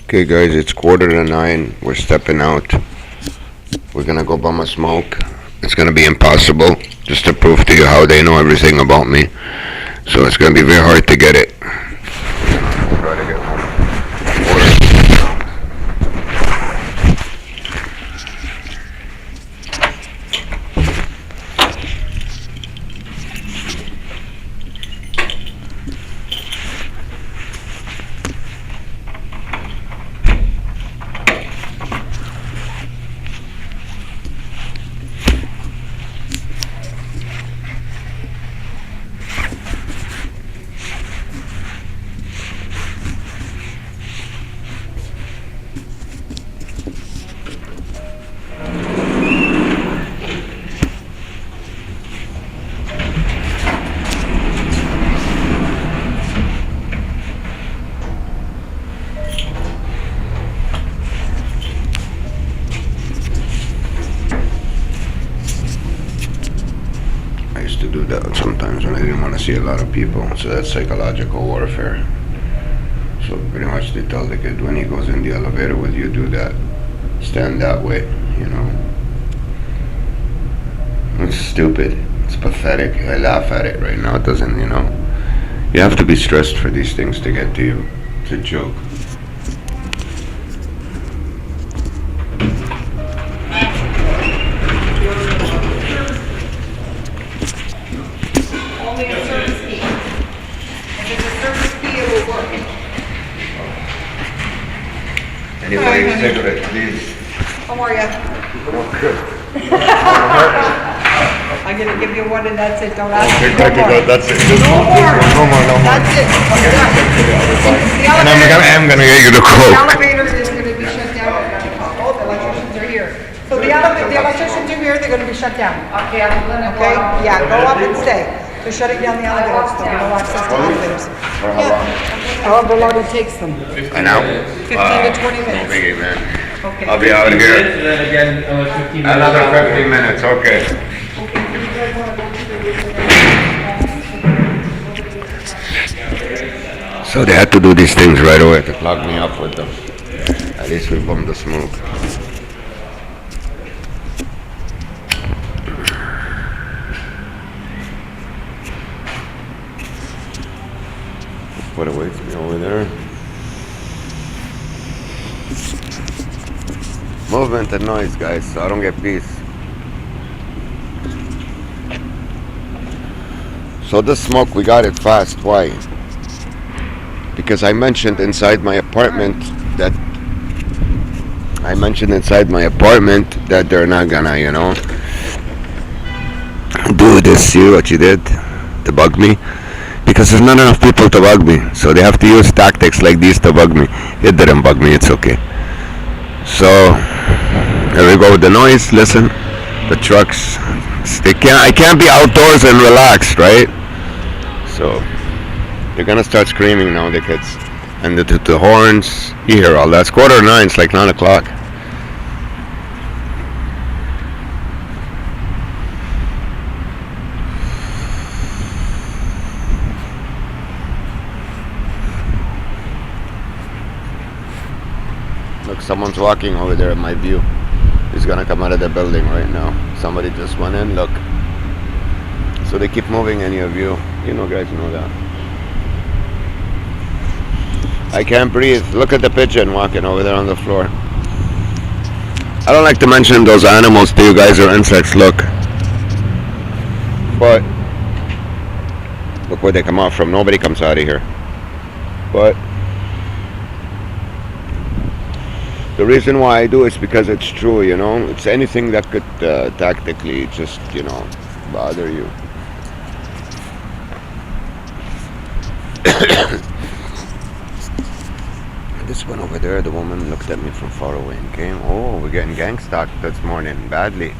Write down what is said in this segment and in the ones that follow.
Okay guys, it's 8:45. We're stepping out. We're gonna go bum a smoke. It's gonna be impossible, just to prove to you how they know everything about me. So it's gonna be very hard to get it. Try to get I used to do that sometimes when I didn't want to see a lot of people. So that's psychological warfare. So pretty much they tell the kid when he goes in the elevator with you, do that. Stand that way, you know. It's stupid. It's pathetic. I laugh at it right now. It doesn't, you know. You have to be stressed for these things to get to you. It's a joke. Anybody cigarette, please. How are ya? Oh, good. I'm gonna give you one and that's it, don't ask Okay, me no more. that's it. No more. No more. That's it. And I'm gonna get you the The Coke. elevator is gonna be shut down. Oh, the electricians are here. So the electricians are here, they're gonna be shut down. Okay, I'm gonna go. Okay? Up. Yeah, go up and stay. They're shutting down the elevators, so no access to elevators. For how long? However long it takes them. An hour? 15 to 20 No minutes. biggie, man. Okay. I'll be out here. And then again, 15 minutes. Another 15 minutes, okay. So they had to do these things right away to clog me up with them. At least we bummed the smoke. What awaits me over there? Movement and noise, guys, so I don't get peace. So this smoke, we got it fast. Why? Because I mentioned inside my apartment that they're not gonna, you know, do this. See what you did to bug me? Because there's not enough people to bug me, so they have to use tactics like these to bug me. It didn't bug me, it's okay. So here we go with the noise. Listen, the trucks. I can't be outdoors and relaxed, right? So they're gonna start screaming now, the kids, and the horns. You hear all that? It's 8:45. It's like 9 o'clock. Look, someone's walking over there in my view. He's gonna come out of the building right now. Somebody just went in, look. So they keep moving in your view. You know, guys know that. I can't breathe. Look at the pigeon walking over there on the floor. I don't like to mention those animals to you guys or insects, look. But look where they come out from. Nobody comes out of here. But the reason why I do is because it's true, you know. It's anything that could tactically just, you know, bother you. This one over there, the woman looked at me from far away and came. Oh, we're getting gang stalked this morning, badly.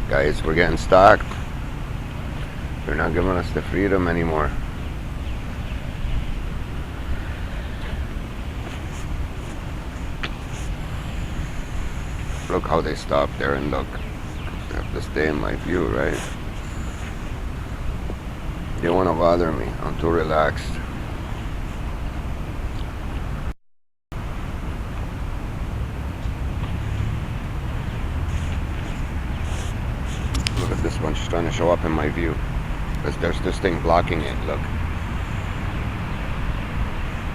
Guys, we're getting stalked. They're not giving us the freedom anymore. Look how they stop there and look. I have to stay in my view, right? They want to bother me. I'm too relaxed. show up in my view. Because there's this thing blocking it, look.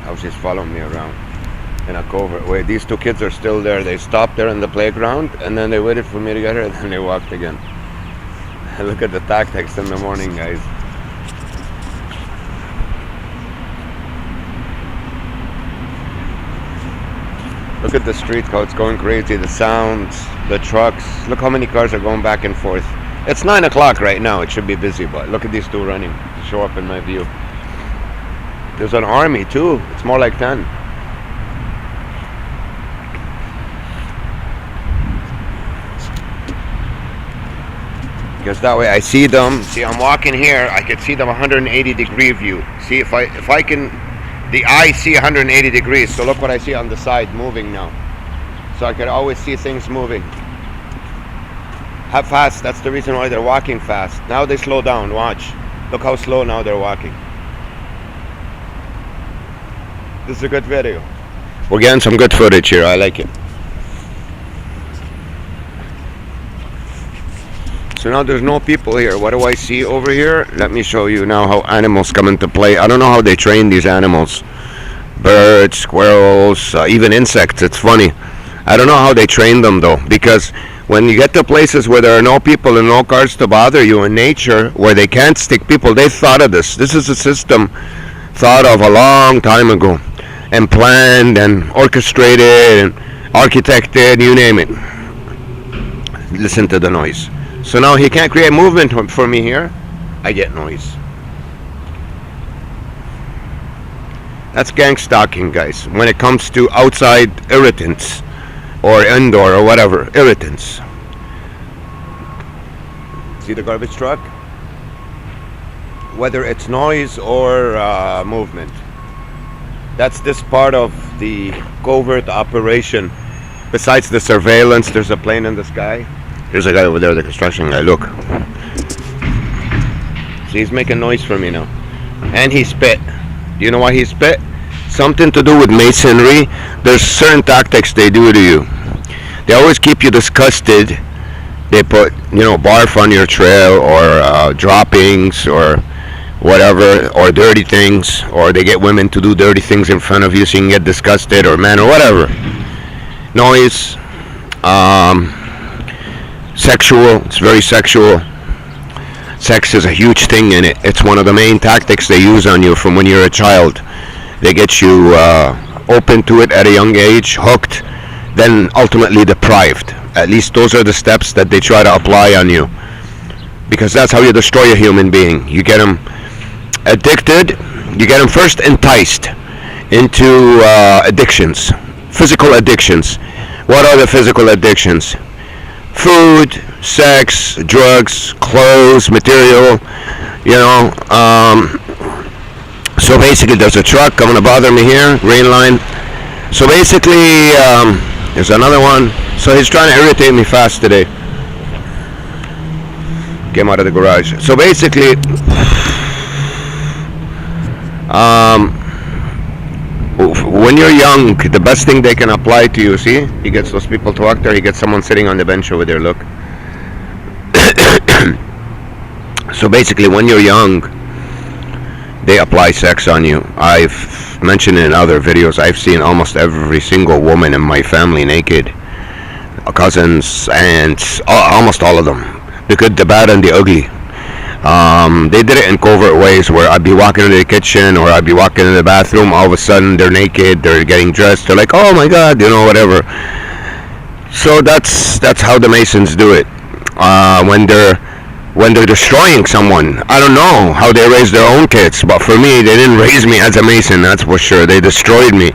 How she's following me around in a covert way. These two kids are still there. They stopped there in the playground and then they waited for me to get her and then they walked again. Look at the tactics in the morning, guys. Look at the street, how it's going crazy. The sounds, the trucks. Look how many cars are going back and forth. It's 9 o'clock right now. It should be busy, but look at these two running to show up in my view. There's an army too. It's more like 10. Because that way I see them. See, I'm walking here. I can see them 180 degree view. See, if I can, the eye see 180 degrees. So look what I see on the side moving now. So I can always see things moving. How fast? That's the reason why they're walking fast. Now they slow down. Watch. Look how slow now they're walking. This is a good video. We're getting some good footage here. I like it. So now there's no people here. What do I see over here? Let me show you now how animals come into play. I don't know how they train these animals. Birds, squirrels, even insects. It's funny. I don't know how they train them though, because when you get to places where there are no people and no cars to bother you in nature, where they can't stick people, they thought of this. This is a system thought of a long time ago and planned and orchestrated and architected, you name it. Listen to the noise. So now he can't create movement for me here. I get noise. That's gang stalking, guys. When it comes to outside irritants or indoor or whatever, irritants. See the garbage truck? Whether it's noise or movement. That's this part of the covert operation. Besides the surveillance, there's a plane in the sky. Here's a guy over there, the construction guy, look. See, he's making noise for me now. And he spit. Do you know why he spit? Something to do with masonry. There's certain tactics they do to you. They always keep you disgusted. They put, barf on your trail or droppings or whatever, or dirty things, or they get women to do dirty things in front of you so you can get disgusted, or men, or whatever. Noise. Sexual, it's very sexual. Sex is a huge thing in it. It's one of the main tactics they use on you from when you're a child. They get you open to it at a young age, hooked, then ultimately deprived. At least those are the steps that they try to apply on you. Because that's how you destroy a human being. You get them addicted, you get them first enticed into addictions, physical addictions. What are the physical addictions? Food, sex, drugs, clothes, material, so basically there's a truck coming to bother me here, green line. So basically, there's another one. So he's trying to irritate me fast today. Came out of the garage. So basically, when you're young, the best thing they can apply to you, see, he gets those people to walk there, he gets someone sitting on the bench over there, look. So basically, when you're young, they apply sex on you. I've mentioned in other videos, I've seen almost every single woman in my family naked. Cousins, aunts, almost all of them. The good, the bad, and the ugly. They did it in covert ways where I'd be walking into the kitchen or I'd be walking in the bathroom, all of a sudden they're naked, they're getting dressed, they're like, oh my god, whatever. So that's how the Masons do it. When they're destroying someone, I don't know how they raise their own kids, but for me, they didn't raise me as a Mason, that's for sure. They destroyed me.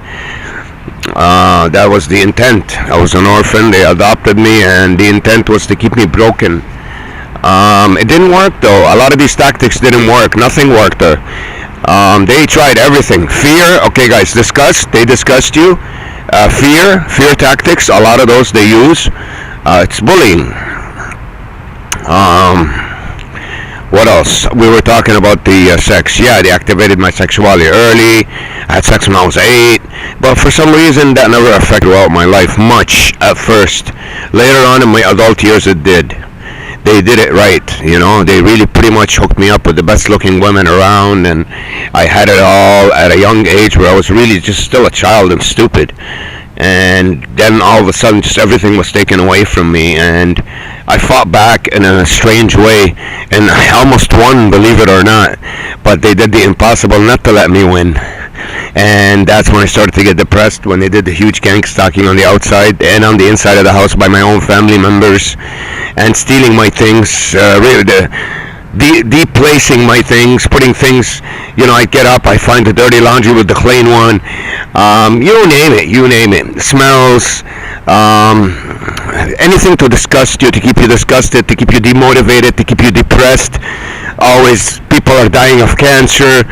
That was the intent. I was an orphan, they adopted me, and the intent was to keep me broken. It didn't work though. A lot of these tactics didn't work. Nothing worked there. They tried everything. Fear, okay guys, they discussed you. Fear tactics, a lot of those they use. It's bullying. What else? We were talking about the sex. Yeah, they activated my sexuality early. I had sex when I was 8. But for some reason, that never affected throughout my life much at first. Later on in my adult years, it did. they did it right. They really pretty much hooked me up with the best looking women around, and I had it all at a young age where I was really just still a child and stupid. And then all of a sudden just everything was taken away from me, and I fought back in a strange way, and I almost won, believe it or not, but they did the impossible not to let me win. And that's when I started to get depressed, when they did the huge gang stalking on the outside and on the inside of the house by my own family members, and stealing my things, really deplacing my things, putting things, I get up, I find the dirty laundry with the clean one, you name it, smells, anything to disgust you, to keep you disgusted, to keep you demotivated, to keep you depressed. Always people are dying of cancer,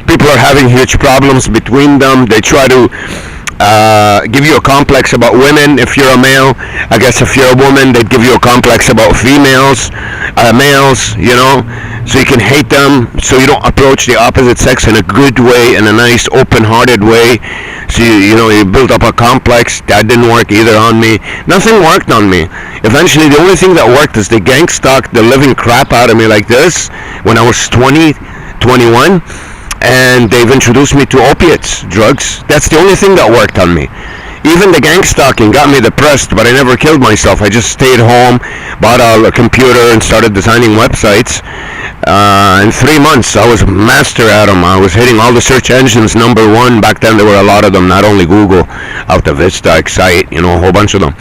people are having huge problems between them. They try to give you a complex about women if you're a male. I guess if you're a woman, they'd give you a complex about males, so you can hate them, so you don't approach the opposite sex in a good way, in a nice, open-hearted way. So you build up a complex. That didn't work either on me. Nothing worked on me. Eventually, the only thing that worked is they gang stalked the living crap out of me like this when I was 20, 21. And they've introduced me to opiates, drugs. That's the only thing that worked on me. Even the gang stalking got me depressed, but I never killed myself. I just stayed home, bought a computer, and started designing websites. In 3 months, I was a master at them. I was hitting all the search engines #1. Back then, there were a lot of them, not only Google, Alta Vista, Excite, a whole bunch of them.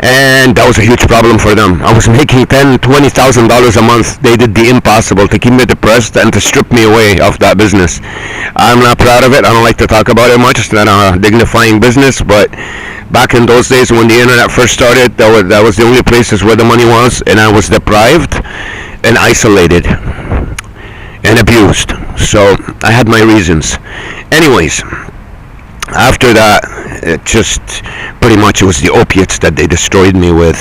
And that was a huge problem for them. I was making $10,000, $20,000 a month. They did the impossible to keep me depressed and to strip me away of that business. I'm not proud of it. I don't like to talk about it much. It's not a dignifying business, but back in those days when the internet first started, that was the only places where the money was, and I was deprived and isolated and abused. So I had my reasons. Anyways, after that, it just pretty much it was the opiates that they destroyed me with.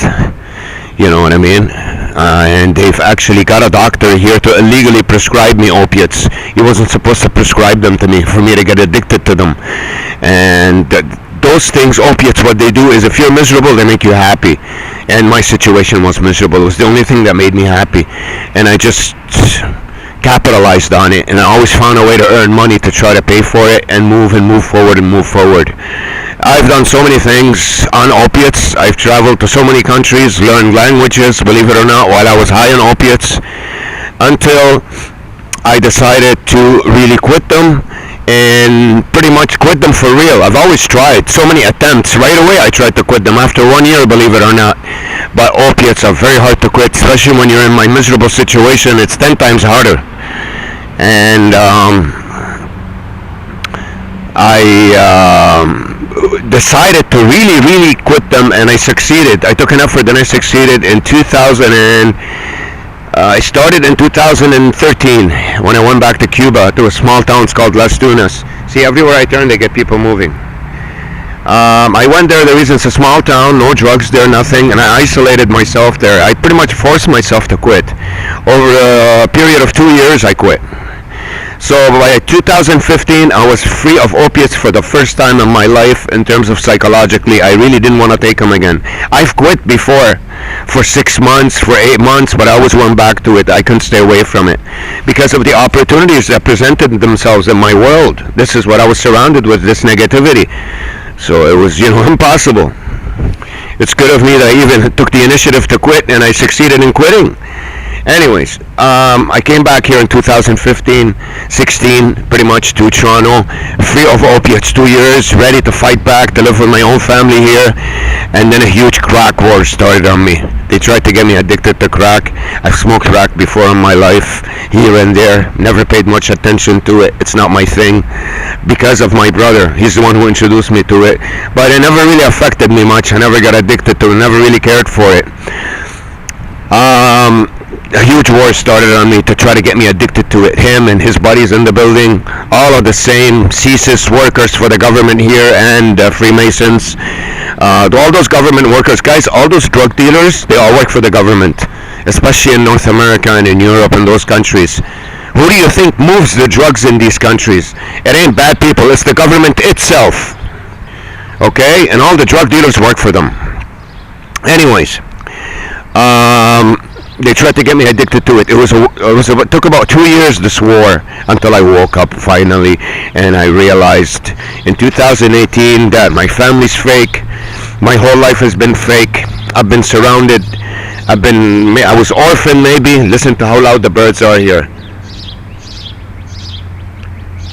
You know what I mean? And they've actually got a doctor here to illegally prescribe me opiates. He wasn't supposed to prescribe them to me for me to get addicted to them. And those things, opiates, what they do is if you're miserable, they make you happy. And my situation was miserable. It was the only thing that made me happy. And I just capitalized on it, and I always found a way to earn money to try to pay for it and move forward. I've done so many things on opiates. I've traveled to so many countries, learned languages, believe it or not, while I was high on opiates, until I decided to really quit them, and pretty much quit them for real. I've always tried, so many attempts. Right away I tried to quit them after 1 year, believe it or not. But opiates are very hard to quit, especially when you're in my miserable situation. It's 10 times harder. And I decided to really quit them, and I succeeded. I took an effort and I succeeded in 2000, and I started in 2013 when I went back to Cuba to a small town called Las Tunas. See, everywhere I turn they get people moving. I went there, the reason it's a small town, no drugs there, nothing, and I isolated myself there. I pretty much forced myself to quit. Over a period of 2 years, I quit. So by 2015, I was free of opiates for the first time in my life in terms of psychologically. I really didn't want to take them again. I've quit before for 6 months, for 8 months, but I always went back to it. I couldn't stay away from it because of the opportunities that presented themselves in my world. This is what I was surrounded with, this negativity. So it was, impossible. It's good of me that I even took the initiative to quit, and I succeeded in quitting. Anyways, I came back here in 2015, 16, pretty much to Toronto, free of opiates, 2 years, ready to fight back, to live with my own family here, and then a huge crack war started on me. They tried to get me addicted to crack. I've smoked crack before in my life, here and there, never paid much attention to it. It's not my thing, because of my brother. He's the one who introduced me to it, but it never really affected me much. I never got addicted to it, never really cared for it. A huge war started on me to try to get me addicted to it. Him and his buddies in the building, all of the same CSIS workers for the government here, and Freemasons. All those government workers, guys, all those drug dealers, they all work for the government, especially in North America and in Europe and those countries. Who do you think moves the drugs in these countries? It ain't bad people, it's the government itself. Okay? And all the drug dealers work for them. Anyways, They tried to get me addicted to it. It took about 2 years, this war, until I woke up finally, and I realized in 2018 that my family's fake. My whole life has been fake. I've been surrounded. I was orphan maybe. Listen to how loud the birds are here.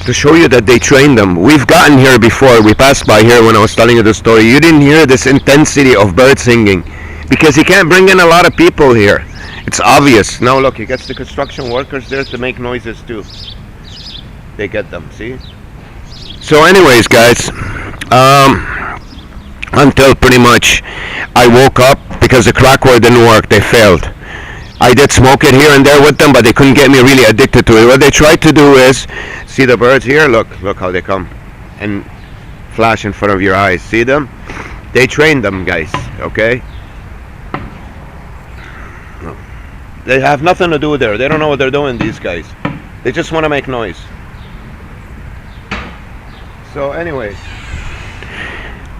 To show you that they trained them. We've gotten here before. We passed by here when I was telling you the story. You didn't hear this intensity of bird singing because you can't bring in a lot of people here. It's obvious. Now look, he gets the construction workers there to make noises too. They get them, see? So anyways, guys, until pretty much I woke up because the crack word didn't work. They failed. I did smoke it here and there with them, but they couldn't get me really addicted to it. What they tried to do is, see the birds here? Look how they come and flash in front of your eyes. See them? They trained them, guys, okay? They have nothing to do there. They don't know what they're doing, these guys. They just want to make noise. So anyways,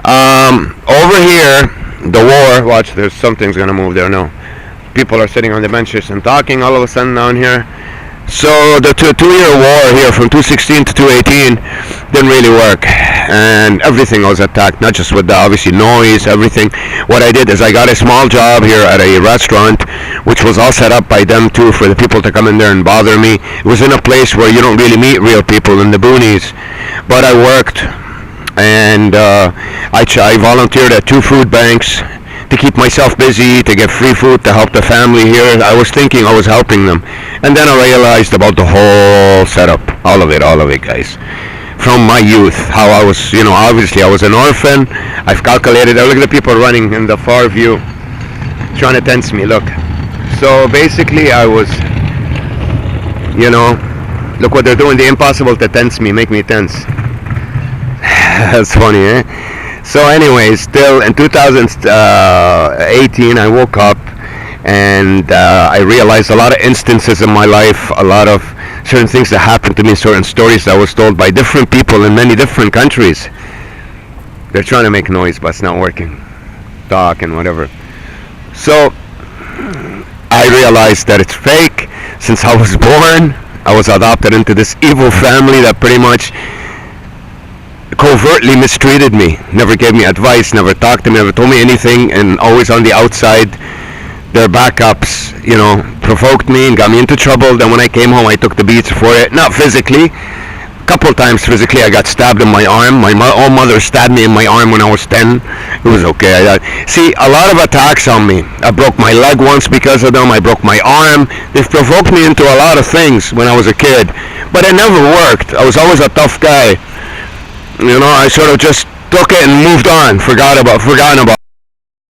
over here, the war, watch, there's something's gonna move there now. People are sitting on the benches and talking all of a sudden down here. So the two-year war here from 2016 to 2018 didn't really work, and everything was attacked, not just with the obviously noise, everything. What I did is I got a small job here at a restaurant, which was all set up by them too for the people to come in there and bother me. It was in a place where you don't really meet real people in the boonies, but I worked, and I volunteered at 2 food banks to keep myself busy, to get free food, to help the family here. I was thinking I was helping them. And then I realized about the whole setup. All of it, guys. From my youth, how I was, obviously I was an orphan. I've calculated, look at the people running in the far view, trying to tense me, look. So basically I was, look what they're doing, the impossible to tense me, make me tense. That's funny, eh? So anyways, still in 2018 I woke up and I realized a lot of instances in my life, a lot of certain things that happened to me, certain stories that I was told by different people in many different countries. They're trying to make noise, but it's not working. Talk and whatever. So I realized that it's fake. Since I was born, I was adopted into this evil family that pretty much covertly mistreated me, never gave me advice, never talked to me, never told me anything, and always on the outside. Their backups, provoked me and got me into trouble. Then when I came home, I took the beats for it. Not physically. A couple of times physically, I got stabbed in my arm. My own mother stabbed me in my arm when I was 10. It was okay. See, a lot of attacks on me. I broke my leg once because of them. I broke my arm. They've provoked me into a lot of things when I was a kid. But it never worked. I was always a tough guy. I sort of just took it and moved on, forgotten about